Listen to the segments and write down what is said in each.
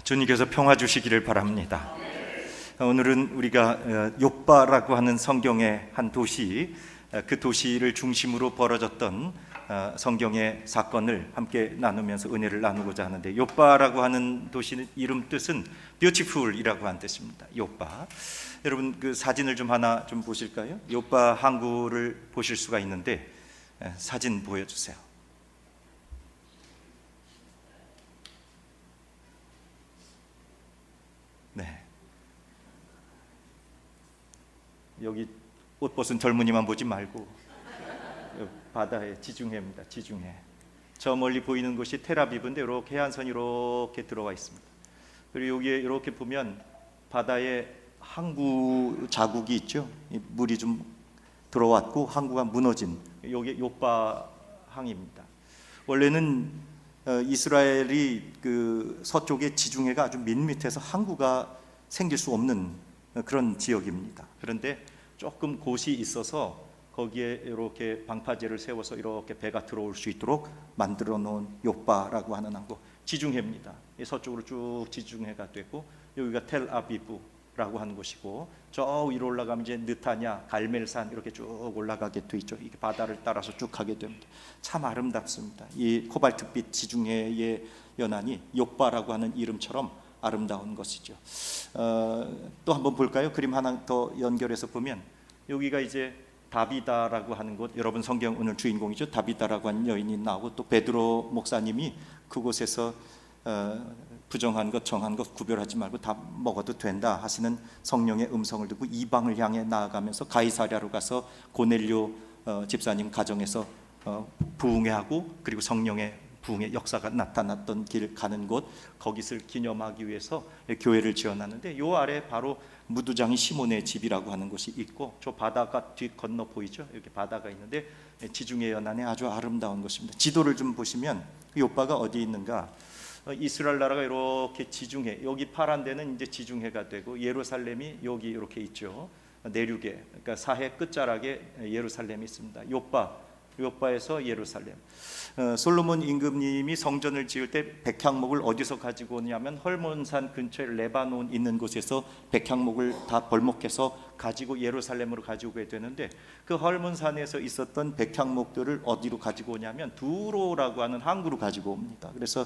주님께서 평화 주시기를 바랍니다. 오늘은 우리가 욥바라고 하는 성경의 한 도시, 그 도시를 중심으로 벌어졌던 성경의 사건을 함께 나누면서 은혜를 나누고자 하는데, 욥바라고 하는 도시 이름 뜻은 beautiful이라고 하는 뜻입니다. 욥바. 여러분 그 사진을 좀 하나 좀 보실까요? 욥바 항구를 보실 수가 있는데, 사진 보여주세요. 네. 여기 옷 벗은 젊은이만 보지 말고 바다의 지중해입니다. 지중해. 저 멀리 보이는 곳이 텔아비브인데 이렇게 해안선이 이렇게 들어와 있습니다. 그리고 여기에 이렇게 보면 바다에 항구 자국이 있죠. 물이 좀 들어왔고 항구가 무너진, 여기 욥바 항입니다. 원래는 이스라엘이 그 서쪽의 지중해가 아주 밋밋해서 항구가 생길 수 없는 그런 지역입니다. 그런데 조금 곳이 있어서 거기에 이렇게 방파제를 세워서 이렇게 배가 들어올 수 있도록 만들어 놓은 욥바라고 하는 항구, 지중해입니다. 서쪽으로 쭉 지중해가 되고, 여기가 텔아비브라고 하는 곳이고, 저 위로 올라가면 이제 느타냐, 갈멜산 이렇게 쭉 올라가게 돼 있죠. 이게 바다를 따라서 쭉 가게 됩니다. 참 아름답습니다. 이 코발트빛 지중해의 연안이 욥바라고 하는 이름처럼 아름다운 것이죠. 또 한번 볼까요? 그림 하나 더 연결해서 보면, 여기가 이제 다비다라고 하는 곳, 여러분 성경 오늘 주인공이죠. 다비다라고 하는 여인이 나오고, 또 베드로 목사님이 그곳에서 부정한 것 정한 것 구별하지 말고 다 먹어도 된다 하시는 성령의 음성을 듣고 이방을 향해 나아가면서 가이사랴로 가서 고넬료 집사님 가정에서 부흥회하고, 그리고 성령의 부흥의 역사가 나타났던 길 가는 곳, 거기를 기념하기 위해서 교회를 지어놨는데, 요 아래 바로 무두장이 시몬의 집이라고 하는 곳이 있고, 저 바다가 뒤 건너 보이죠? 이렇게 바다가 있는데 지중해 연안에 아주 아름다운 곳입니다. 지도를 좀 보시면 욥바가 어디 있는가? 이스라엘 나라가 이렇게 지중해, 여기 파란 데는 이제 지중해가 되고, 예루살렘이 여기 이렇게 있죠. 내륙에, 그러니까 사해 끝자락에 예루살렘이 있습니다. 욥바에서 예루살렘. 솔로몬 임금님이 성전을 지을 때 백향목을 어디서 가지고 오냐면, 헐몬산 근처에 레바논 있는 곳에서 백향목을 다 벌목해서 가지고 예루살렘으로 가지고 오게 되는데, 그 헐몬산에서 있었던 백향목들을 어디로 가지고 오냐면 두로라고 하는 항구로 가지고 옵니다. 그래서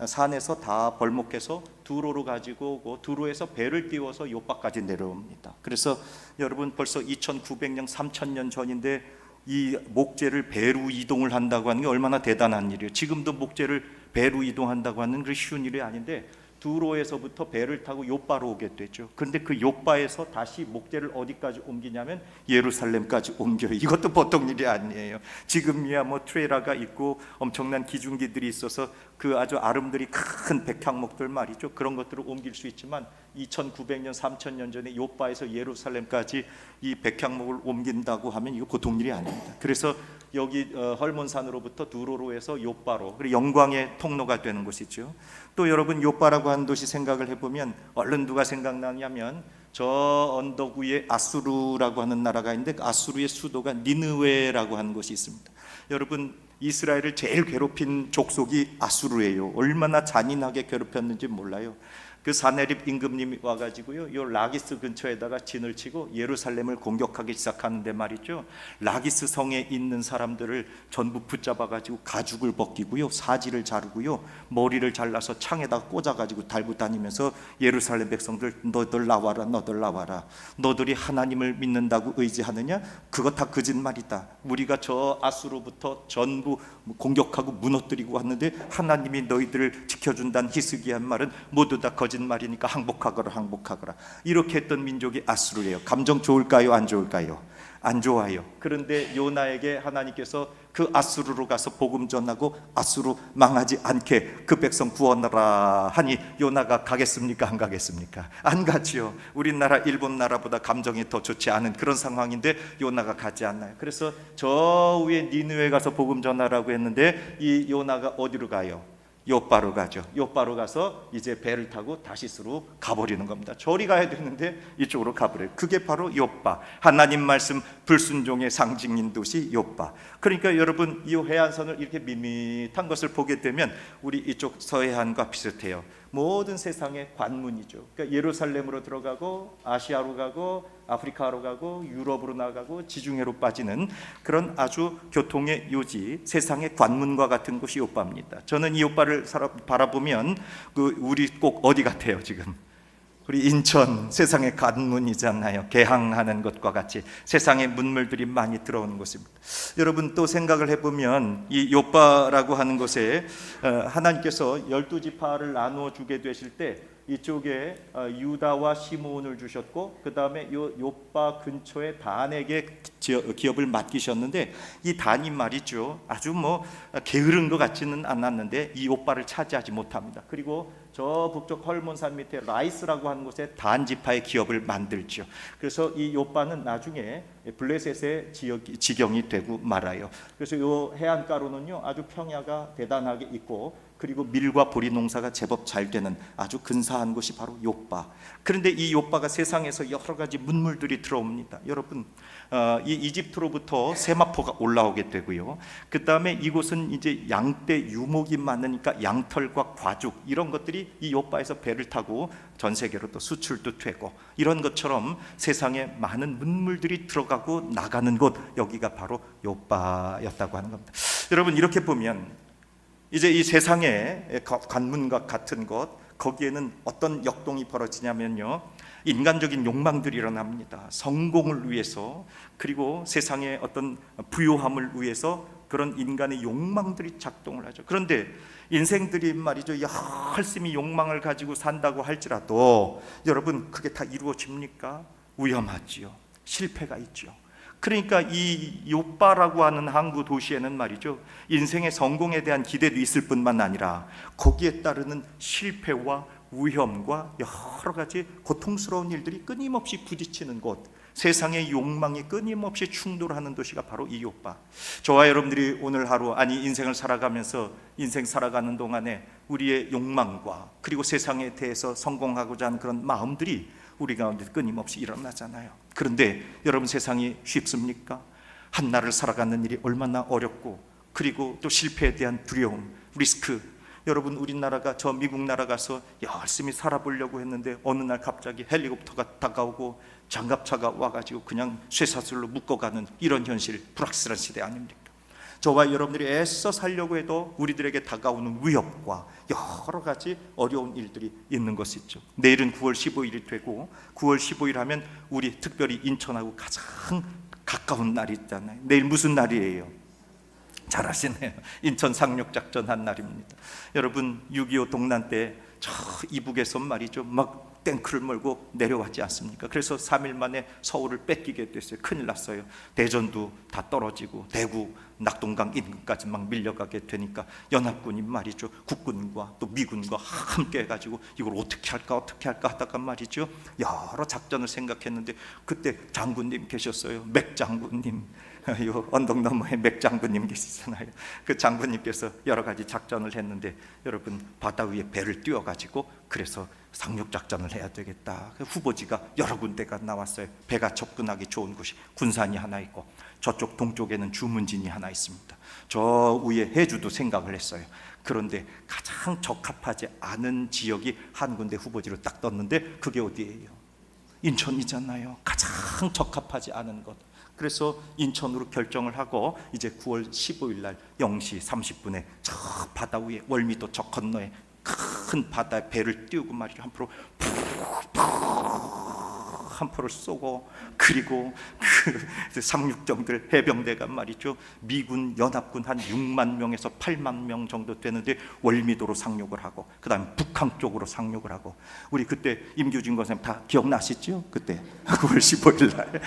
산에서 다 벌목해서 두로로 가지고 오고, 두로에서 배를 띄워서 욥바까지 내려옵니다. 그래서 여러분 벌써 2900년 3000년 전인데 이 목재를 배로 이동을 한다고 하는 게 얼마나 대단한 일이에요. 지금도 목재를 배로 이동한다고 하는 그 쉬운 일이 아닌데, 두로에서부터 배를 타고 욥바로 오게 되죠. 그런데 그 욥바에서 다시 목재를 어디까지 옮기냐면 예루살렘까지 옮겨요. 이것도 보통 일이 아니에요. 지금이야 뭐 트레일러가 있고 엄청난 기중기들이 있어서 그 아주 아름드리 큰 백향목들 말이죠. 그런 것들을 옮길 수 있지만 2900년 3000년 전에 욥바에서 예루살렘까지 이 백향목을 옮긴다고 하면 이거 보통 일이 아닙니다. 그래서 여기 헐몬산으로부터 두로로 해서 욥바로, 그리고 영광의 통로가 되는 곳이죠. 또 여러분 욥바라고 하는 도시 생각을 해보면 얼른 누가 생각나냐면, 저 언덕 위에 아수르라고 하는 나라가 있는데, 그 아수르의 수도가 니느웨라고 하는 곳이 있습니다. 여러분 이스라엘을 제일 괴롭힌 족속이 아수르예요. 얼마나 잔인하게 괴롭혔는지 몰라요. 그 사네립 임금님이 와가지고요, 요 라기스 근처에다가 진을 치고 예루살렘을 공격하기 시작하는데 말이죠, 라기스 성에 있는 사람들을 전부 붙잡아가지고 가죽을 벗기고요, 사지를 자르고요, 머리를 잘라서 창에다가 꽂아가지고 달고 다니면서 예루살렘 백성들, 너들 나와라, 너들 나와라. 너들이 하나님을 믿는다고 의지하느냐? 그거 다 거짓말이다. 우리가 저 아수로부터 전부 공격하고 무너뜨리고 왔는데 하나님이 너희들을 지켜준다는 히스기야한 말은 모두 다 거짓말이니까 항복하거라, 항복하거라. 이렇게 했던 민족이 아수르예요. 감정 좋을까요? 안 좋을까요? 안 좋아요. 그런데 요나에게 하나님께서 그 아수르로 가서 복음 전하고 아수르 망하지 않게 그 백성 구원하라 하니, 요나가 가겠습니까? 안 가겠습니까? 안 가지요. 우리나라 일본 나라보다 감정이 더 좋지 않은 그런 상황인데 요나가 가지 않나요? 그래서 저 위에 니느웨 가서 복음 전하라고 했는데, 이 요나가 어디로 가요? 요빠로 가죠. 요빠로 가서 이제 배를 타고 다시스로 가버리는 겁니다. 저리 가야 되는데 이쪽으로 가버려요. 그게 바로 요빠, 하나님 말씀 불순종의 상징인 도시 요빠. 그러니까 여러분, 이 해안선을 이렇게 밋밋한 것을 보게 되면 우리 이쪽 서해안과 비슷해요. 모든 세상의 관문이죠. 그러니까 예루살렘으로 들어가고 아시아로 가고 아프리카로 가고 유럽으로 나가고 지중해로 빠지는 그런 아주 교통의 요지, 세상의 관문과 같은 곳이 요빠입니다. 저는 이 요빠를 바라보면 우리 꼭 어디 같아요? 지금 우리 인천 세상의 관문이잖아요. 개항하는 것과 같이 세상의 문물들이 많이 들어오는 곳입니다. 여러분, 또 생각을 해보면 이 요빠라고 하는 곳에 하나님께서 12지파를 나누어 주게 되실 때 이쪽에 유다와 시므온을 주셨고, 그 다음에 요빠 근처에 단에게 기업을 맡기셨는데, 이 단이 말이죠, 아주 게으른 것 같지는 않았는데 이 요빠를 차지하지 못합니다. 그리고 저 북쪽 헐몬산 밑에 라이스라고 하는 곳에 단 지파의 기업을 만들죠. 그래서 이 요빠는 나중에 블레셋의 지경이 되고 말아요. 그래서 이 해안가로는요, 아주 평야가 대단하게 있고, 그리고 밀과 보리 농사가 제법 잘 되는 아주 근사한 곳이 바로 요빠. 그런데 이 요빠가 세상에서 여러 가지 문물들이 들어옵니다. 여러분, 이 이집트로부터 세마포가 올라오게 되고요. 그 다음에 이곳은 이제 양떼 유목이 많으니까 양털과 과죽, 이런 것들이 이 요빠에서 배를 타고 전 세계로 또 수출도 되고, 이런 것처럼 세상에 많은 문물들이 들어가고 나가는 곳, 여기가 바로 요빠였다고 하는 겁니다. 여러분, 이렇게 보면 이제 이 세상의 관문과 같은 것, 거기에는 어떤 역동이 벌어지냐면요, 인간적인 욕망들이 일어납니다. 성공을 위해서, 그리고 세상의 어떤 부요함을 위해서 그런 인간의 욕망들이 작동을 하죠. 그런데 인생들이 말이죠, 열심히 욕망을 가지고 산다고 할지라도 여러분, 그게 다 이루어집니까? 위험하지요. 실패가 있죠. 그러니까 이 요빠라고 하는 항구 도시에는 말이죠, 인생의 성공에 대한 기대도 있을 뿐만 아니라 거기에 따르는 실패와 위험과 여러 가지 고통스러운 일들이 끊임없이 부딪히는 곳, 세상의 욕망이 끊임없이 충돌하는 도시가 바로 이 요빠. 저와 여러분들이 오늘 하루, 아니 인생을 살아가면서 인생 살아가는 동안에 우리의 욕망과 그리고 세상에 대해서 성공하고자 하는 그런 마음들이 우리 가운데 끊임없이 일어나잖아요. 그런데 여러분, 세상이 쉽습니까? 한날을 살아가는 일이 얼마나 어렵고, 그리고 또 실패에 대한 두려움, 리스크. 여러분, 우리나라가 저 미국 나라 가서 열심히 살아보려고 했는데 어느 날 갑자기 헬리콥터가 다가오고 장갑차가 와가지고 그냥 쇠사슬로 묶어가는 이런 현실, 불확실한 시대 아닙니까? 저와 여러분들이 애써 살려고 해도 우리들에게 다가오는 위협과 여러 가지 어려운 일들이 있는 것이죠. 내일은 9월 15일이 되고, 9월 15일 하면 우리 특별히 인천하고 가장 가까운 날이 있잖아요. 내일 무슨 날이에요? 잘 아시네요. 인천 상륙작전 한 날입니다. 여러분, 6.25 동란 때 저 이북에서 말이죠, 막 탱크를 몰고 내려왔지 않습니까? 그래서 3일 만에 서울을 뺏기게 됐어요. 큰일 났어요. 대전도 다 떨어지고 대구, 낙동강 인근까지 막 밀려가게 되니까 연합군이 말이죠, 국군과 또 미군과 함께 해가지고 이걸 어떻게 할까 하다가 말이죠, 여러 작전을 생각했는데 그때 장군님 계셨어요. 맥 장군님, 요 언덕 너머에 맥 장군님 계시잖아요. 그 장군님께서 여러 가지 작전을 했는데, 여러분, 바다 위에 배를 띄워가지고 그래서 상륙작전을 해야 되겠다. 후보지가 여러 군데가 나왔어요. 배가 접근하기 좋은 곳이 군산이 하나 있고, 저쪽 동쪽에는 주문진이 하나 있습니다. 저 위에 해주도 생각을 했어요. 그런데 가장 적합하지 않은 지역이 한 군데 후보지로 딱 떴는데 그게 어디예요? 인천이잖아요. 가장 적합하지 않은 것. 그래서 인천으로 결정을 하고 이제 9월 15일 날 0시 30분에 저 바다 위에 월미도 저 건너에 큰 바다에 배를 띄우고 말이죠, 한 프로 한 포를 쏘고, 그리고 그 상륙정들 해병대가 말이죠, 미군 연합군 한 6만 명에서 8만 명 정도 되는데 월미도로 상륙을 하고, 그 다음에 북한 쪽으로 상륙을 하고. 우리 그때 임규진 권사님 다 기억나시죠? 그때 9월 15일 날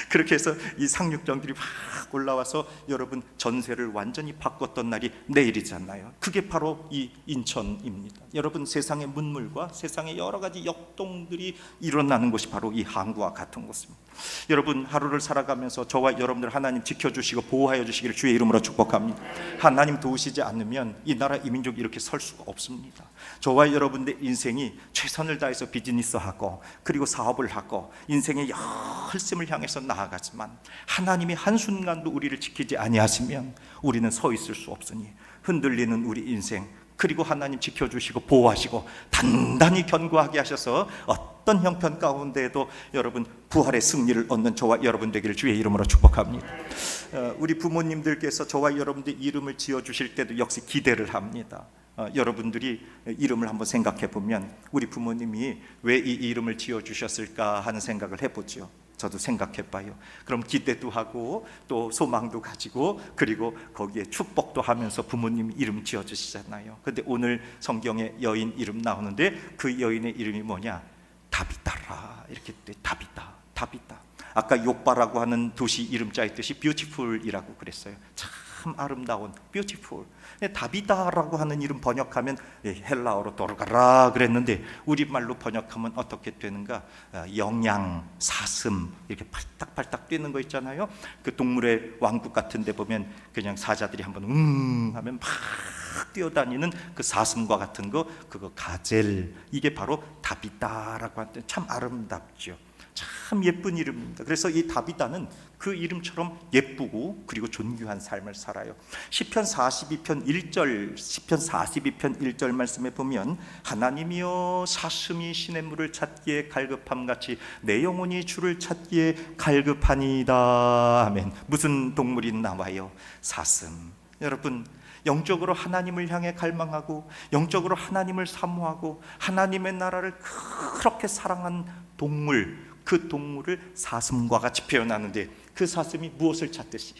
그렇게 해서 이 상륙전들이 막 올라와서 여러분 전세를 완전히 바꿨던 날이 내일이잖아요. 그게 바로 이 인천입니다. 여러분 세상의 문물과 세상의 여러 가지 역동들이 일어나는 곳이 바로 이 항구와 같은 곳입니다. 여러분 하루를 살아가면서 저와 여러분들 하나님 지켜주시고 보호하여 주시기를 주의 이름으로 축복합니다. 하나님 도우시지 않으면 이 나라 이 민족이 이렇게 설 수가 없습니다. 저와 여러분들 인생이 최선을 다해서 비즈니스하고 그리고 사업을 하고 인생의 열심을 향해서 나아가지만 하나님이 한순간도 우리를 지키지 아니하시면 우리는 서 있을 수 없으니 흔들리는 우리 인생 그리고 하나님 지켜주시고 보호하시고 단단히 견고하게 하셔서 어떤 형편 가운데에도 여러분 부활의 승리를 얻는 저와 여러분 되기를 주의 이름으로 축복합니다. 우리 부모님들께서 저와 여러분들 이름을 지어주실 때도 역시 기대를 합니다. 여러분들이 이름을 한번 생각해 보면 우리 부모님이 왜 이 이름을 지어주셨을까 하는 생각을 해보죠. 저도 생각해 봐요. 그럼 기대도 하고 또 소망도 가지고 그리고 거기에 축복도 하면서 부모님 이름 지어주시잖아요. 근데 오늘 성경에 여인 이름 나오는데 그 여인의 이름이 뭐냐? 다비다라. 이렇게 돼. 다비다. 아까 요바라고 하는 도시 이름자의 뜻이 beautiful이라고 그랬어요. 참 아름다운 beautiful. 다비다라고 하는 이름 번역하면 헬라어로 돌아가라 그랬는데 우리말로 번역하면 어떻게 되는가? 영양, 사슴 이렇게 팔딱팔딱 뛰는 거 있잖아요. 그 동물의 왕국 같은 데 보면 그냥 사자들이 한번 하면 막 뛰어다니는 그 사슴과 같은 거, 그거 가젤. 이게 바로 다비다라고 하는데 참 아름답죠. 참 예쁜 이름입니다. 그래서 이 다비다는 그 이름처럼 예쁘고 그리고 존귀한 삶을 살아요. 시편 42편 1절 말씀에 보면 하나님이여 사슴이 시냇물을 찾기에 갈급함같이 내 영혼이 주를 찾기에 갈급하니이다. 아멘. 무슨 동물이 나와요? 사슴. 여러분 영적으로 하나님을 향해 갈망하고 영적으로 하나님을 사모하고 하나님의 나라를 그렇게 사랑한 동물, 그 동물을 사슴과 같이 표현하는데 그 사슴이 무엇을 찾듯이?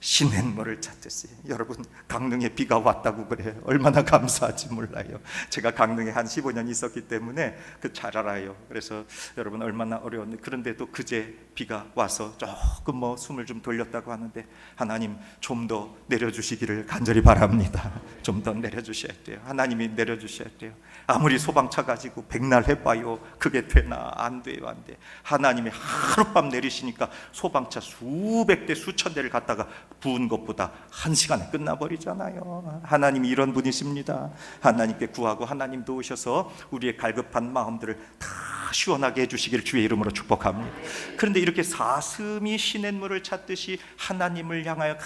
시냇물을 찾듯이. 여러분 강릉에 비가 왔다고 그래요. 얼마나 감사한지 몰라요. 제가 강릉에 한 15년 있었기 때문에 잘 알아요. 그래서 여러분 얼마나 어려웠는데 그런데도 그제 비가 와서 조금 숨을 좀 돌렸다고 하는데 하나님 좀 더 내려주시기를 간절히 바랍니다. 좀 더 내려주셔야 돼요. 하나님이 내려주셔야 돼요. 아무리 소방차 가지고 백날 해봐요. 그게 되나? 안 돼요. 안 돼. 하나님이 하룻밤 내리시니까 소방차 수백 대 수천 대를 갖다가 부은 것보다 1시간에 끝나버리잖아요. 하나님이 이런 분이십니다. 하나님께 구하고 하나님 도우셔서 우리의 갈급한 마음들을 다 시원하게 해주시기를 주의 이름으로 축복합니다. 그런데 이렇게 사슴이 시냇물을 찾듯이 하나님을 향하여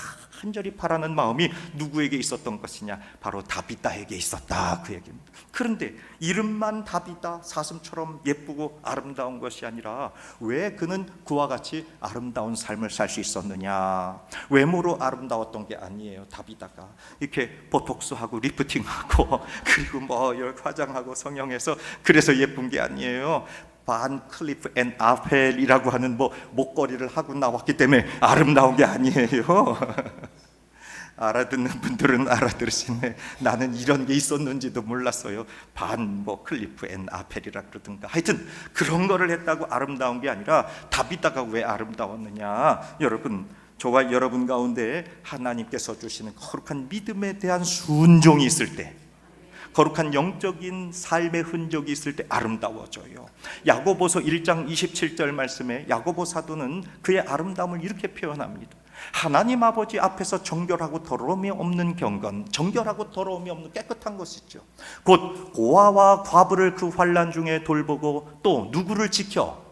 간절히 바라는 마음이 누구에게 있었던 것이냐? 바로 다비다에게 있었다, 그 얘기입니다. 그런데 이름만 다비다, 사슴처럼 예쁘고 아름다운 것이 아니라 왜 그는 그와 같이 아름다운 삶을 살 수 있었느냐? 외모로 아름다웠던 게 아니에요. 다비다가 이렇게 보톡스하고 리프팅하고 그리고 화장하고 성형해서 그래서 예쁜 게 아니에요. 반 클리프 앤 아펠이라고 하는 목걸이를 하고 나왔기 때문에 아름다운 게 아니에요. 알아듣는 분들은 알아들으시네. 나는 이런 게 있었는지도 몰랐어요. 반 클리프 앤 아펠이라 그러든가 하여튼 그런 거를 했다고 아름다운 게 아니라 다비다가 왜 아름다웠느냐? 여러분 저와 여러분 가운데 하나님께서 주시는 거룩한 믿음에 대한 순종이 있을 때, 거룩한 영적인 삶의 흔적이 있을 때 아름다워져요. 야고보서 1장 27절 말씀에 야고보 사도는 그의 아름다움을 이렇게 표현합니다. 하나님 아버지 앞에서 정결하고 더러움이 없는 경건, 정결하고 더러움이 없는 깨끗한 것이죠. 곧 고아와 과부를 그 환난 중에 돌보고 또 누구를 지켜?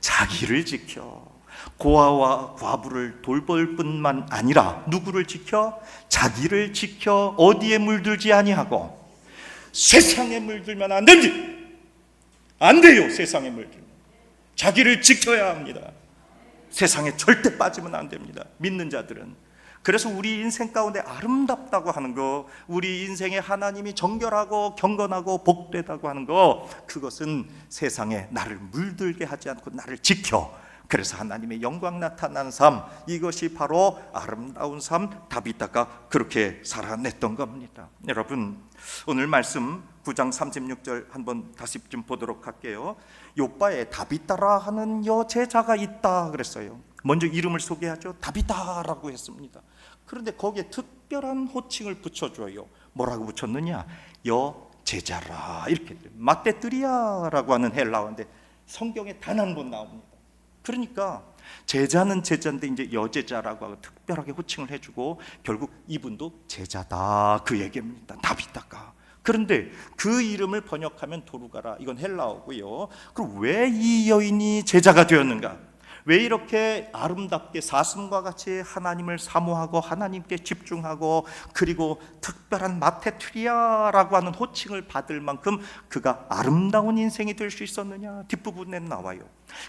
자기를 지켜. 고아와 과부를 돌볼 뿐만 아니라 누구를 지켜? 자기를 지켜. 어디에 물들지 아니하고? 세상에 물들면 안 됩니다. 안 돼요. 세상에 물들면 자기를 지켜야 합니다. 세상에 절대 빠지면 안 됩니다. 믿는 자들은. 그래서 우리 인생 가운데 아름답다고 하는 거, 우리 인생에 하나님이 정결하고 경건하고 복되다고 하는 거, 그것은 세상에 나를 물들게 하지 않고 나를 지켜. 그래서 하나님의 영광 나타난 삶, 이것이 바로 아름다운 삶, 다비다가 그렇게 살아냈던 겁니다. 여러분, 오늘 말씀 9장 36절 한번 다시 좀 보도록 할게요. 욥바에 다비다라 하는 여제자가 있다 그랬어요. 먼저 이름을 소개하죠. 다비다라고 했습니다. 그런데 거기에 특별한 호칭을 붙여줘요. 뭐라고 붙였느냐? 여제자라, 이렇게 마떼뜨리아라고 하는 헬라어인데 성경에 단 한 번 나옵니다. 그러니까 제자는 제자인데 이제 여제자라고 하고 특별하게 호칭을 해주고 결국 이분도 제자다, 그 얘기입니다. 다비다가. 그런데 그 이름을 번역하면 도루가라, 이건 헬라어고요. 그럼 왜 이 여인이 제자가 되었는가? 왜 이렇게 아름답게 사슴과 같이 하나님을 사모하고 하나님께 집중하고 그리고 특별한 마테트리아라고 하는 호칭을 받을 만큼 그가 아름다운 인생이 될 수 있었느냐? 뒷부분에 나와요.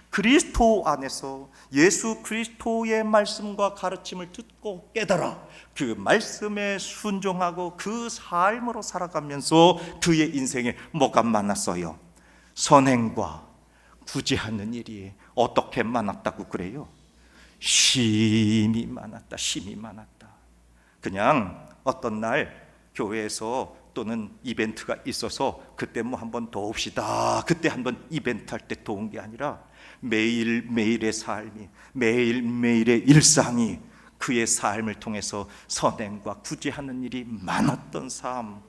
그리스도 안에서 예수 그리스도의 말씀과 가르침을 듣고 깨달아 그 말씀에 순종하고 그 삶으로 살아가면서 그의 인생에 뭐가 많았어요? 선행과 구제하는 일이 어떻게 많았다고 그래요? 쉼이 많았다. 쉼이 많았다. 그냥 어떤 날 교회에서 또는 이벤트가 있어서 그때 뭐 한번 도웁시다, 그때 한번 이벤트 할 때 도운 게 아니라 매일매일의 삶이, 매일매일의 일상이 그의 삶을 통해서 선행과 구제하는 일이 많았던 삶,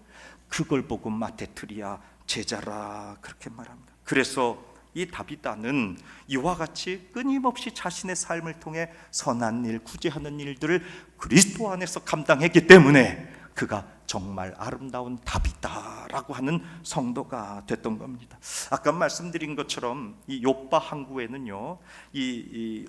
그걸 보고 마테트리아 제자라 그렇게 말합니다. 그래서 이 다비다는 이와 같이 끊임없이 자신의 삶을 통해 선한 일, 구제하는 일들을 그리스도 안에서 감당했기 때문에 그가 정말 아름다운 다비다라고 하는 성도가 됐던 겁니다. 아까 말씀드린 것처럼 이 욥바 항구에는요, 이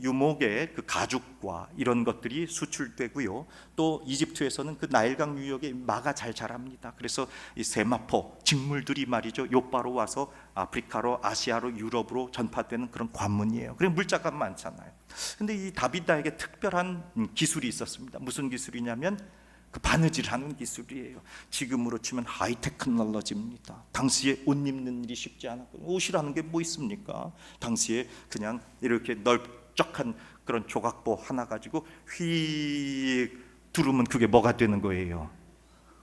유목의 그 가죽과 이런 것들이 수출되고요, 또 이집트에서는 그 나일강 유역에 마가 잘 자랍니다. 그래서 이 세마포 직물들이 말이죠, 욥바로 와서 아프리카로, 아시아로, 유럽으로 전파되는 그런 관문이에요. 그리고 물자가 많잖아요. 근데 이 다비다에게 특별한 기술이 있었습니다. 무슨 기술이냐면 그 바느질하는 기술이에요. 지금으로 치면 하이테크놀로지입니다. 당시에 옷 입는 일이 쉽지 않았고, 옷이라는 게 뭐 있습니까? 당시에 그냥 이렇게 넓적한 그런 조각보 하나 가지고 휙 두르면 그게 뭐가 되는 거예요?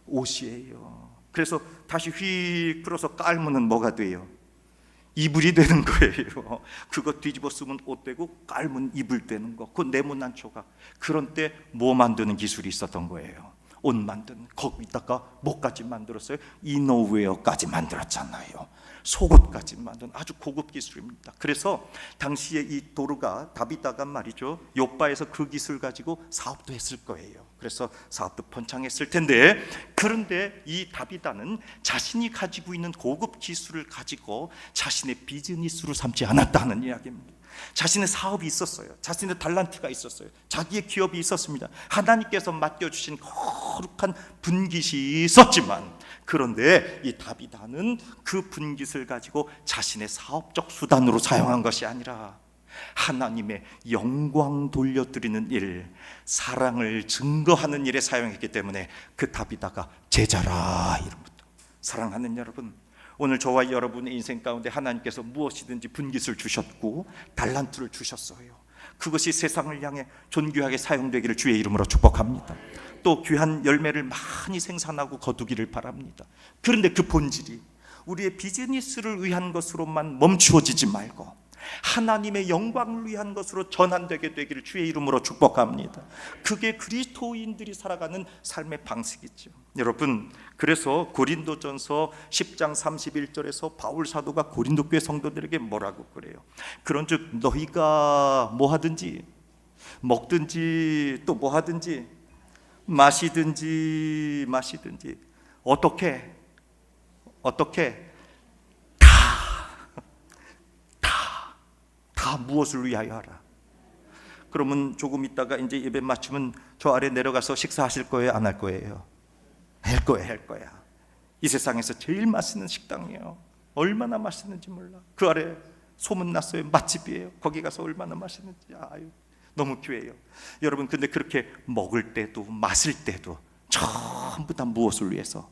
옷이에요. 그래서 다시 휙 풀어서 깔면은 뭐가 돼요? 이불이 되는 거예요. 그거 뒤집어 쓰면 옷 되고 깔면 이불 되는 거. 그 네모난 조각. 그런 때 뭐 만드는 기술이 있었던 거예요? 옷 만드는. 거기다가 뭐까지 만들었어요? 이너웨어까지 만들었잖아요. 속옷까지 만든 아주 고급 기술입니다. 그래서 당시에 이 도르가 다비다가 말이죠, 욥바에서 그 기술 가지고 사업도 했을 거예요. 그래서 사업도 번창했을 텐데, 그런데 이 다비다는 자신이 가지고 있는 고급 기술을 가지고 자신의 비즈니스로 삼지 않았다는 이야기입니다. 자신의 사업이 있었어요. 자신의 달란트가 있었어요. 자기의 기업이 있었습니다. 하나님께서 맡겨주신 거룩한 분깃이 있었지만, 그런데 이 다비다는 그 분깃을 가지고 자신의 사업적 수단으로 사용한 것이 아니라 하나님의 영광 돌려드리는 일, 사랑을 증거하는 일에 사용했기 때문에 그 다비다가 제자라 이름부터. 사랑하는 여러분, 오늘 저와 여러분의 인생 가운데 하나님께서 무엇이든지 분깃을 주셨고 달란트를 주셨어요. 그것이 세상을 향해 존귀하게 사용되기를 주의 이름으로 축복합니다. 또 귀한 열매를 많이 생산하고 거두기를 바랍니다. 그런데 그 본질이 우리의 비즈니스를 위한 것으로만 멈추어지지 말고 하나님의 영광을 위한 것으로 전환되게 되기를 주의 이름으로 축복합니다. 그게 그리스도인들이 살아가는 삶의 방식이죠. 여러분, 그래서 고린도전서 10장 31절에서 바울 사도가 고린도 교회 성도들에게 뭐라고 그래요? 그런즉 너희가 뭐 하든지 먹든지 또 뭐 하든지 마시든지 어떻게 다 무엇을 위하여 하라. 그러면 조금 있다가 이제 예배 마치면 저 아래 내려가서 식사하실 거예요? 안 할 거예요? 할 거야. 이 세상에서 제일 맛있는 식당이에요. 얼마나 맛있는지 몰라. 그 아래 소문났어요. 맛집이에요. 거기 가서 얼마나 맛있는지. 아유, 너무 귀해요. 여러분, 근데 그렇게 먹을 때도 마실 때도 전부 다 무엇을 위해서?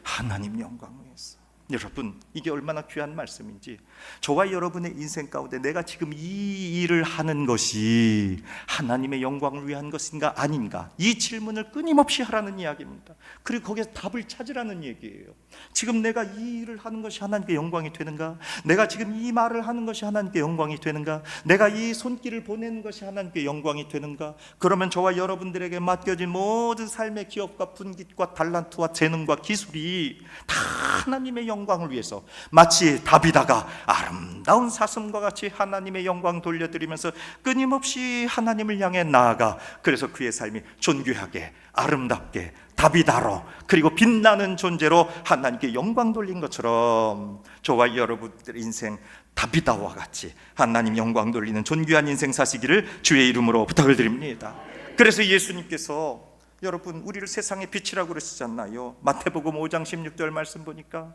하나님 영광을 위해서. 여러분, 이게 얼마나 귀한 말씀인지. 저와 여러분의 인생 가운데 내가 지금 이 일을 하는 것이 하나님의 영광을 위한 것인가 아닌가, 이 질문을 끊임없이 하라는 이야기입니다. 그리고 거기서 답을 찾으라는 얘기예요. 지금 내가 이 일을 하는 것이 하나님께 영광이 되는가? 내가 지금 이 말을 하는 것이 하나님께 영광이 되는가? 내가 이 손길을 보내는 것이 하나님께 영광이 되는가? 그러면 저와 여러분들에게 맡겨진 모든 삶의 기업과 분깃과 달란트와 재능과 기술이 다 하나님의 영광을 위해서, 마치 다비다가 아름다운 사슴과 같이 하나님의 영광 돌려드리면서 끊임없이 하나님을 향해 나아가, 그래서 그의 삶이 존귀하게 아름답게 다비다로, 그리고 빛나는 존재로 하나님께 영광 돌린 것처럼 저와 여러분들 인생 다비다와 같이 하나님 영광 돌리는 존귀한 인생 사시기를 주의 이름으로 부탁을 드립니다. 그래서 예수님께서 여러분, 우리를 세상의 빛이라고 그러시잖아요. 마태복음 5장 16절 말씀 보니까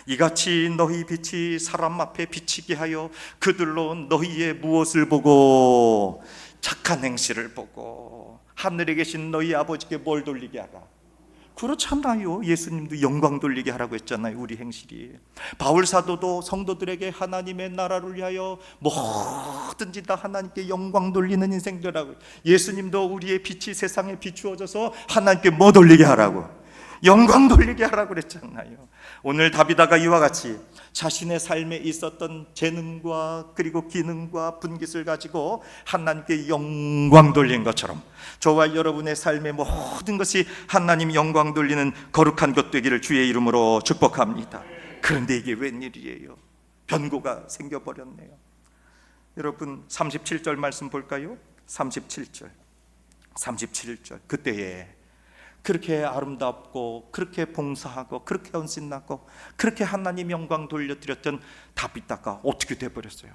이같이 너희 빛이 사람 앞에 비치게 하여 그들로 너희의 무엇을 보고, 착한 행실을 보고 하늘에 계신 너희 아버지께 뭘 돌리게 하라. 그렇잖아요. 예수님도 영광 돌리게 하라고 했잖아요. 우리 행실이. 바울 사도도 성도들에게 하나님의 나라를 위하여 뭐든지 다 하나님께 영광 돌리는 인생 되라고. 예수님도 우리의 빛이 세상에 비추어져서 하나님께 뭐 돌리게 하라고? 영광 돌리게 하라고 그랬잖아요. 오늘 다비다가 이와 같이 자신의 삶에 있었던 재능과 그리고 기능과 분깃을 가지고 하나님께 영광 돌린 것처럼 저와 여러분의 삶의 모든 것이 하나님 영광 돌리는 거룩한 것 되기를 주의 이름으로 축복합니다. 그런데 이게 웬일이에요? 변고가 생겨버렸네요. 여러분, 37절 말씀 볼까요? 37절. 그때에 그렇게 아름답고 그렇게 봉사하고 그렇게 헌신하고 그렇게 하나님 영광 돌려드렸던 다비다가 어떻게 돼버렸어요?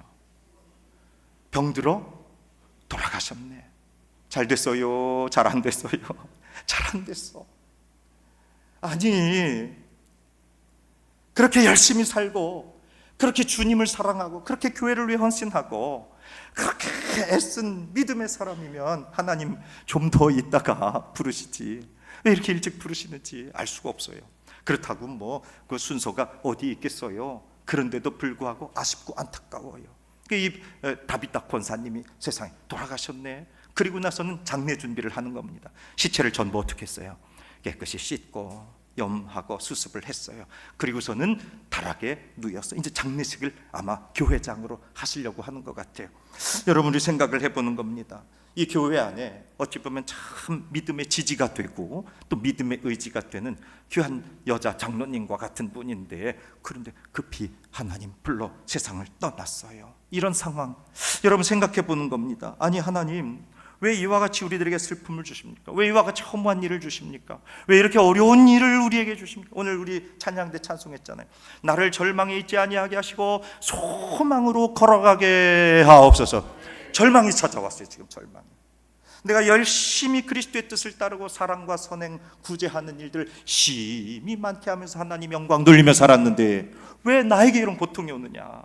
병들어 돌아가셨네. 잘 됐어요? 잘 안 됐어요? 잘 안 됐어. 아니, 그렇게 열심히 살고 그렇게 주님을 사랑하고 그렇게 교회를 위해 헌신하고 그렇게 애쓴 믿음의 사람이면 하나님 좀 더 있다가 부르시지 왜 이렇게 일찍 부르시는지 알 수가 없어요. 그렇다고 뭐 그 순서가 어디 있겠어요. 그런데도 불구하고 아쉽고 안타까워요. 이 다비다 권사님이 세상에 돌아가셨네. 그리고 나서는 장례 준비를 하는 겁니다. 시체를 전부 어떻게 했어요? 깨끗이 씻고 염하고 수습을 했어요. 그리고서는 다락에 누였어요. 이제 장례식을 아마 교회장으로 하시려고 하는 것 같아요. 여러분이 생각을 해보는 겁니다. 이 교회 안에 어찌 보면 참 믿음의 지지가 되고 또 믿음의 의지가 되는 귀한 여자 장로님과 같은 분인데, 그런데 급히 하나님 불러 세상을 떠났어요. 이런 상황 여러분 생각해 보는 겁니다. 아니, 하나님 왜 이와 같이 우리들에게 슬픔을 주십니까? 왜 이와 같이 허무한 일을 주십니까? 왜 이렇게 어려운 일을 우리에게 주십니까? 오늘 우리 찬양대 찬송했잖아요. 나를 절망에 있지 아니하게 하시고 소망으로 걸어가게 하옵소서. 절망이 찾아왔어요. 지금 절망이. 내가 열심히 그리스도의 뜻을 따르고 사랑과 선행 구제하는 일들 심히 많게 하면서 하나님 영광 돌리며 살았는데 왜 나에게 이런 고통이 오느냐?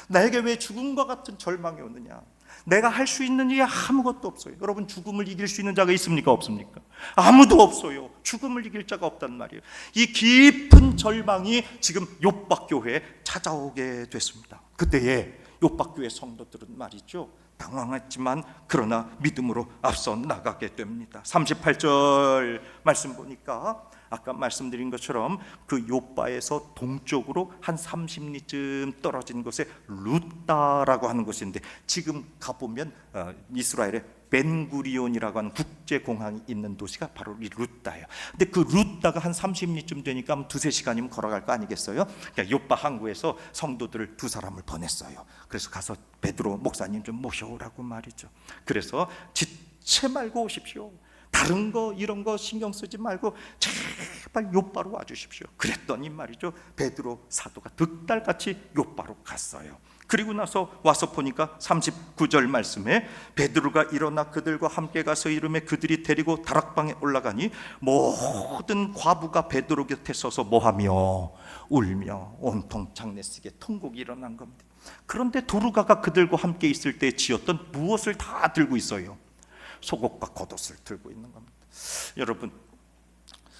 나에게 왜 죽음과 같은 절망이 오느냐? 내가 할 수 있는 일이 아무것도 없어요. 여러분, 죽음을 이길 수 있는 자가 있습니까? 없습니까? 아무도 없어요. 죽음을 이길 자가 없단 말이에요. 이 깊은 절망이 지금 욥박교회에 찾아오게 됐습니다. 그때에 욥박교회 성도들은 말이죠, 당황했지만 그러나 믿음으로 앞서 나가게 됩니다. 38절 말씀 보니까 아까 말씀드린 것처럼 그 욥바에서 동쪽으로 한 30리쯤 떨어진 곳에 루따라고 하는 곳인데, 지금 가보면 이스라엘의 벤구리온이라고 하는 국제공항이 있는 도시가 바로 이 루따예요. 근데 그 루따가 한 30리쯤 되니까 한 두세 시간이면 걸어갈 거 아니겠어요? 그러니까 욥바 항구에서 성도들을 두 사람을 보냈어요. 그래서 가서 베드로 목사님 좀 모셔오라고 말이죠. 그래서 지체 말고 오십시오. 다른 거 이런 거 신경 쓰지 말고 제발 욥바로 와주십시오. 그랬더니 말이죠, 베드로 사도가 득달같이 욥바로 갔어요. 그리고 나서 와서 보니까 39절 말씀에 베드로가 일어나 그들과 함께 가서 이르매 그들이 데리고 다락방에 올라가니 모든 과부가 베드로 곁에 서서 뭐하며 울며 온통 장례식에 통곡이 일어난 겁니다. 그런데 도르가가 그들과 함께 있을 때 지었던 무엇을 다 들고 있어요? 속옷과 겉옷을 들고 있는 겁니다. 여러분,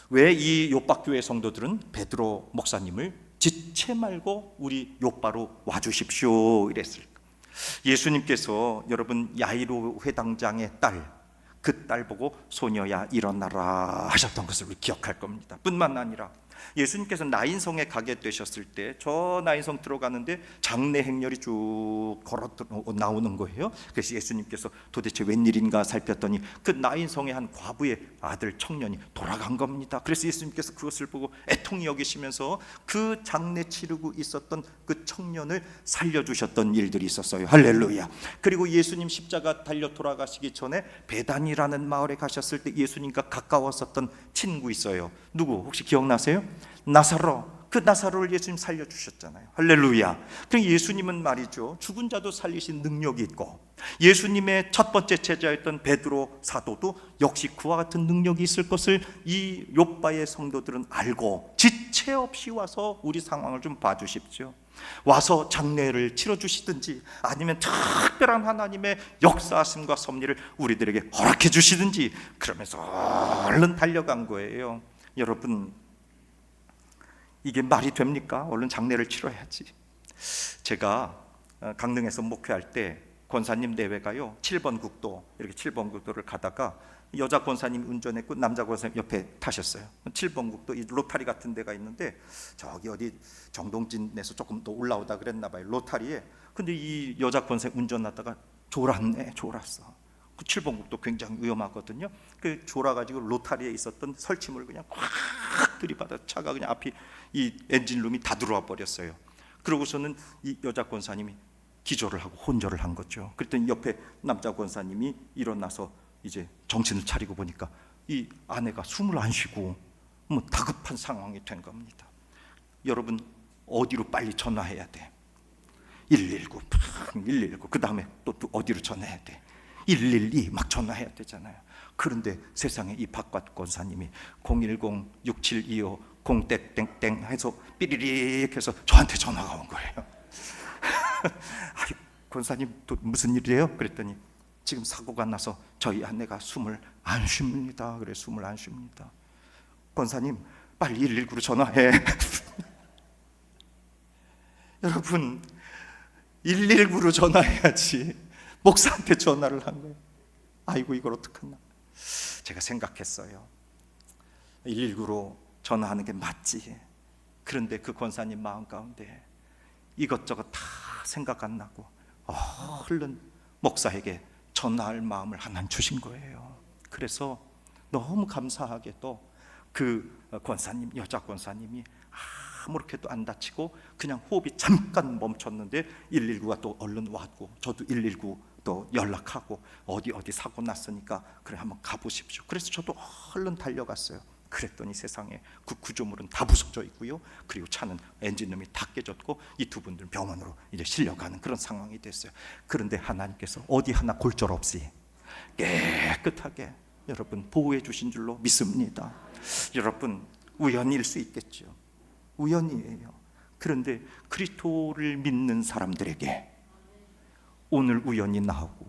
왜 이 욥박교회 성도들은 베드로 목사님을 지체 말고 우리 욥바로 와주십시오 이랬을 거예요. 예수님께서 여러분 야이로 회당장의 딸, 그 딸 보고 소녀야 일어나라 하셨던 것을 우리 기억할 겁니다. 뿐만 아니라 예수님께서 나인성에 가게 되셨을 때 저 나인성 들어가는데 장례 행렬이 쭉 걸어 나오는 거예요. 그래서 예수님께서 도대체 웬일인가 살폈더니 그 나인성의 한 과부의 아들 청년이 돌아간 겁니다. 그래서 예수님께서 그것을 보고 애통히 여기시면서 그 장례 치르고 있었던 그 청년을 살려주셨던 일들이 있었어요. 할렐루야. 그리고 예수님 십자가 달려 돌아가시기 전에 베단이라는 마을에 가셨을 때 예수님과 가까웠었던 친구 있어요. 누구 혹시 기억나세요? 나사로. 그 나사로를 예수님 살려주셨잖아요. 할렐루야. 그럼 예수님은 말이죠, 죽은 자도 살리신 능력이 있고, 예수님의 첫 번째 제자였던 베드로 사도도 역시 그와 같은 능력이 있을 것을 이 욥바의 성도들은 알고 지체 없이 와서 우리 상황을 좀 봐주십시오. 와서 장례를 치러주시든지 아니면 특별한 하나님의 역사하심과 섭리를 우리들에게 허락해 주시든지 그러면서 얼른 달려간 거예요. 여러분, 이게 말이 됩니까? 얼른 장례를 치러야지. 제가 강릉에서 목회할 때 권사님 대회가요 7번 국도, 이렇게 7번 국도를 가다가 여자 권사님이 운전했고 남자 권사님 옆에 타셨어요. 7번 국도 이 로타리 같은 데가 있는데 저기 어디 정동진에서 조금 더 올라오다 그랬나 봐요, 로타리에. 근데 이 여자 권사님 운전하다가 졸았어. 그 7번 국도 굉장히 위험하거든요. 그 졸아가지고 로타리에 있었던 설치물을 그냥 꽉 들이받아 차가 그냥 앞이 이 엔진룸이 다 들어와 버렸어요. 그러고서는 이 여자 권사님이 기절을 하고 혼절을 한 거죠. 그랬더니 옆에 남자 권사님이 일어나서 이제 정신을 차리고 보니까 이 아내가 숨을 안 쉬고 뭐 다급한 상황이 된 겁니다. 여러분, 어디로 빨리 전화해야 돼? 119, 119. 그 다음에 또 어디로 전화해야 돼? 112 막 전화해야 되잖아요. 그런데 세상에 이 박관 권사님이 010-6725-0땡땡땡 해서 삐리릭 해서 저한테 전화가 온 거예요. 권사님 또 무슨 일이에요? 그랬더니 지금 사고가 나서 저희 아내가 숨을 안 쉽니다. 그래, 숨을 안 쉽니다. 권사님 빨리 119로 전화해. 여러분, 119로 전화해야지 목사한테 전화를 한 거예요. 아이고, 이걸 어떡하나. 제가 생각했어요. 119로 전화하는 게 맞지. 그런데 그 권사님 마음 가운데 이것저것 다 생각 안 나고 얼른 목사에게 전화할 마음을 하나님 주신 거예요. 그래서 너무 감사하게도 그 권사님, 여자 권사님이 아무렇게도 안 다치고 그냥 호흡이 잠깐 멈췄는데 119가 또 얼른 왔고, 저도 119 또 연락하고 어디 사고 났으니까 그래 한번 가보십시오. 그래서 저도 얼른 달려갔어요. 그랬더니 세상에 그 구조물은 다 부서져 있고요, 그리고 차는 엔진룸이 다 깨졌고 이 두 분들 병원으로 이제 실려가는 그런 상황이 됐어요. 그런데 하나님께서 어디 하나 골절 없이 깨끗하게 여러분 보호해 주신 줄로 믿습니다. 여러분, 우연일 수 있겠죠. 우연이에요. 그런데 그리스도를 믿는 사람들에게 오늘 우연히 나오고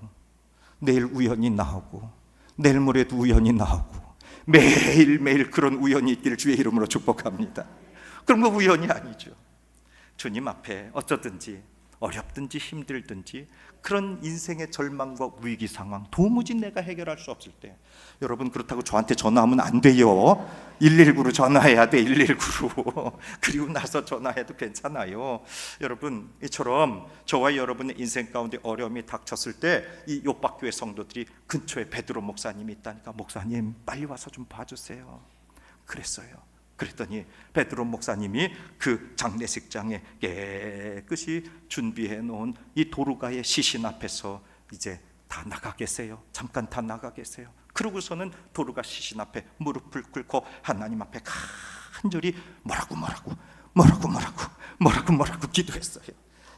내일 우연히 나오고 내일 모레도 우연히 나오고 매일매일 그런 우연이 있기를 주의 이름으로 축복합니다. 그런 거 우연이 아니죠. 주님 앞에 어쩌든지 어렵든지 힘들든지 그런 인생의 절망과 위기 상황 도무지 내가 해결할 수 없을 때, 여러분 그렇다고 저한테 전화하면 안 돼요. 119로 전화해야 돼. 119로. 그리고 나서 전화해도 괜찮아요. 여러분, 이처럼 저와 여러분의 인생 가운데 어려움이 닥쳤을 때 이 욥박교회 성도들이 근처에 베드로 목사님이 있다니까, 목사님 빨리 와서 좀 봐주세요. 그랬어요. 그랬더니 베드로 목사님이 그 장례식장에 깨끗이 준비해 놓은 이 도르가의 시신 앞에서 이제 다 나가 계세요. 잠깐 다 나가 계세요. 그러고서는 도르가 시신 앞에 무릎을 꿇고 하나님 앞에 간절히 뭐라고 기도했어요.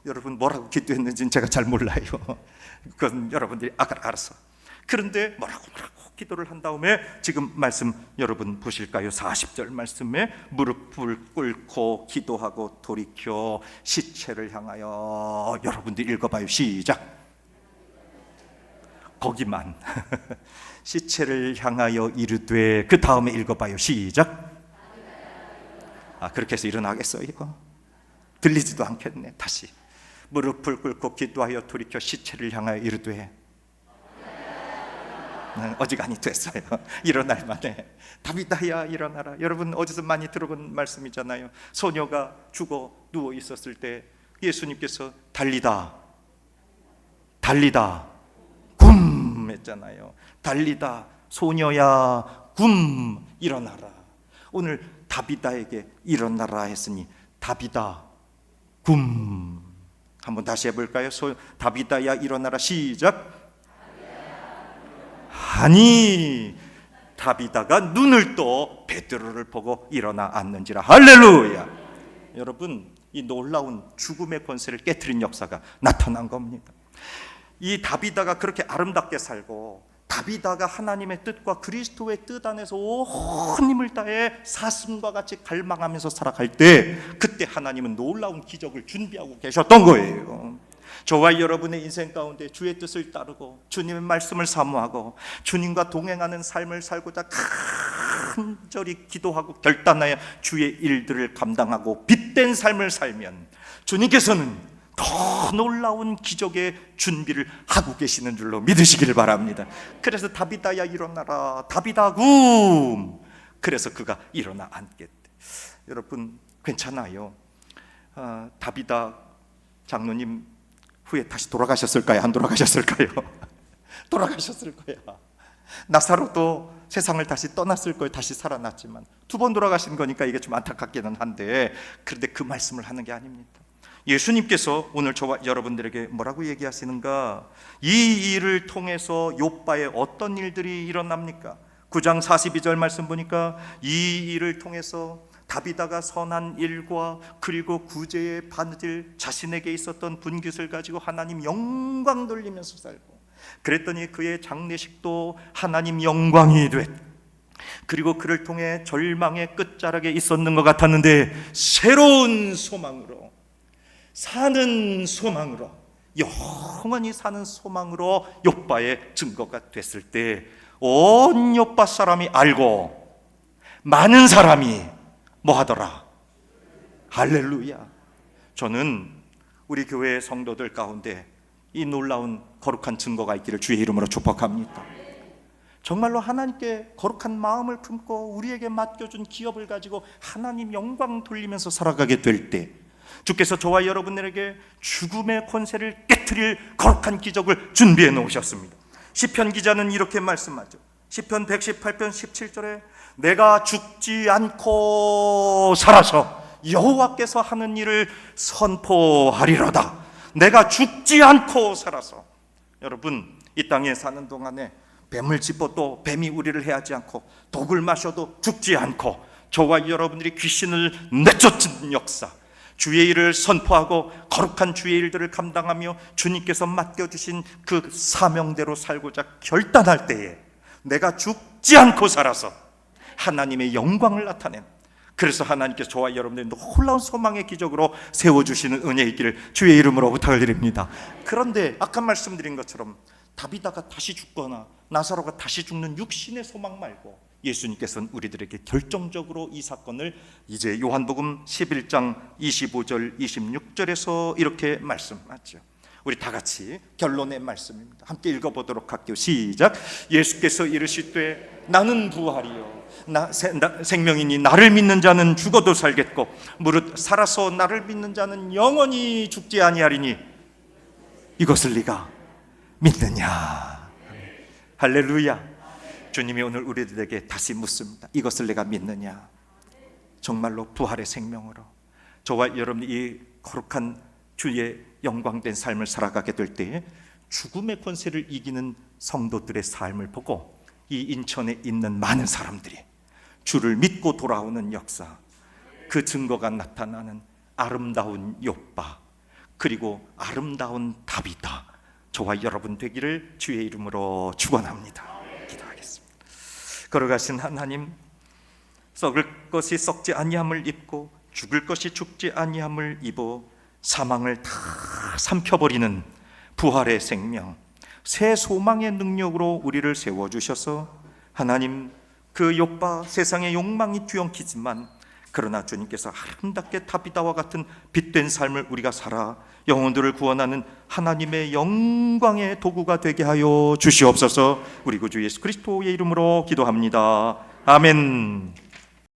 여러분, 뭐라고 기도했는지는 제가 잘 몰라요. 그건 여러분들이 알아서. 그런데 뭐라고 기도를 한 다음에 지금 말씀 여러분 보실까요? 40절 말씀에 무릎을 꿇고 기도하고 돌이켜 시체를 향하여, 여러분들 읽어봐요. 시작. 거기만. 시체를 향하여 이르되, 그 다음에 읽어봐요. 시작. 그렇게 해서 일어나겠어요 이거? 들리지도 않겠네. 다시 무릎을 꿇고 기도하여 돌이켜 시체를 향하여 이르되, 어지간히 됐어요. 일어날 만에 다비다야 일어나라. 여러분 어디서 많이 들어본 말씀이잖아요. 소녀가 죽어 누워 있었을 때 예수님께서 달리다 굼 했잖아요. 달리다 소녀야 굼 일어나라. 오늘 다비다에게 일어나라 했으니 다비다 굼. 한번 다시 해볼까요? 다비다야 일어나라. 시작. 하니 다비다가 눈을 떠 베드로를 보고 일어나 앉는지라. 할렐루야. 여러분, 이 놀라운 죽음의 권세를 깨트린 역사가 나타난 겁니다. 이 다비다가 그렇게 아름답게 살고, 다비다가 하나님의 뜻과 그리스도의 뜻 안에서 온 힘을 다해 사슴과 같이 갈망하면서 살아갈 때, 그때 하나님은 놀라운 기적을 준비하고 계셨던 거예요. 저와 여러분의 인생 가운데 주의 뜻을 따르고 주님의 말씀을 사모하고 주님과 동행하는 삶을 살고자 간절히 기도하고 결단하여 주의 일들을 감당하고 빛된 삶을 살면 주님께서는 더 놀라운 기적의 준비를 하고 계시는 줄로 믿으시길 바랍니다. 그래서 다비다야 일어나라. 다비다 굼. 그래서 그가 일어나 앉겠대. 여러분 괜찮아요. 다비다 장로님 후에 다시 돌아가셨을까요? 안 돌아가셨을까요? 돌아가셨을 거야. 나사로도 세상을 다시 떠났을 거예요. 다시 살아났지만 2번 돌아가신 거니까 이게 좀 안타깝기는 한데, 그런데 그 말씀을 하는 게 아닙니다. 예수님께서 오늘 저와 여러분들에게 뭐라고 얘기하시는가? 이 일을 통해서 욥바에 어떤 일들이 일어납니까? 9장 42절 말씀 보니까 이 일을 통해서 다비다가 선한 일과 그리고 구제에 받을 자신에게 있었던 분깃을 가지고 하나님 영광 돌리면서 살고, 그랬더니 그의 장례식도 하나님 영광이 됐고, 그리고 그를 통해 절망의 끝자락에 있었는 것 같았는데 새로운 소망으로, 사는 소망으로, 영원히 사는 소망으로 욥바의 증거가 됐을 때 온 욥바 사람이 알고 많은 사람이 뭐 하더라? 할렐루야. 저는 우리 교회 성도들 가운데 이 놀라운 거룩한 증거가 있기를 주의 이름으로 축복합니다. 정말로 하나님께 거룩한 마음을 품고 우리에게 맡겨준 기업을 가지고 하나님 영광 돌리면서 살아가게 될 때 주께서 저와 여러분들에게 죽음의 권세를 깨트릴 거룩한 기적을 준비해 놓으셨습니다. 시편 기자는 이렇게 말씀하죠. 시편 118편 17절에 내가 죽지 않고 살아서 여호와께서 하는 일을 선포하리로다. 내가 죽지 않고 살아서. 여러분, 이 땅에 사는 동안에 뱀을 짚어도 뱀이 우리를 해하지 않고, 독을 마셔도 죽지 않고, 저와 여러분들이 귀신을 내쫓은 역사, 주의 일을 선포하고 거룩한 주의 일들을 감당하며 주님께서 맡겨주신 그 사명대로 살고자 결단할 때에 내가 죽지 않고 살아서 하나님의 영광을 나타낸, 그래서 하나님께서 저와 여러분들의 놀라운 소망의 기적으로 세워주시는 은혜 있기를 주의 이름으로 부탁을 드립니다. 그런데 아까 말씀드린 것처럼 다비다가 다시 죽거나 나사로가 다시 죽는 육신의 소망 말고 예수님께서는 우리들에게 결정적으로 이 사건을 이제 요한복음 11장 25절 26절에서 이렇게 말씀하죠. 우리 다 같이 결론의 말씀입니다. 함께 읽어보도록 할게요. 시작. 예수께서 이르시되 나는 부활이요 생명이니 나를 믿는 자는 죽어도 살겠고 무릇 살아서 나를 믿는 자는 영원히 죽지 아니하리니 이것을 네가 믿느냐. 할렐루야. 주님이 오늘 우리들에게 다시 묻습니다. 이것을 내가 믿느냐? 정말로 부활의 생명으로 저와 여러분이 이 거룩한 주의 영광된 삶을 살아가게 될 때에 죽음의 권세를 이기는 성도들의 삶을 보고 이 인천에 있는 많은 사람들이 주를 믿고 돌아오는 역사, 그 증거가 나타나는 아름다운 욥바, 그리고 아름다운 다비다, 저와 여러분 되기를 주의 이름으로 축원합니다. 기도하겠습니다. 걸어가신 하나님, 썩을 것이 썩지 아니함을 입고 죽을 것이 죽지 아니함을 입어 사망을 다 삼켜버리는 부활의 생명, 새 소망의 능력으로 우리를 세워주셔서 하나님, 그 욥바 세상의 욕망이 뒤엉키지만 그러나 주님께서 아름답게 타비다와 같은 빛된 삶을 우리가 살아 영혼들을 구원하는 하나님의 영광의 도구가 되게 하여 주시옵소서. 우리 구주 예수 그리스도의 이름으로 기도합니다. 아멘.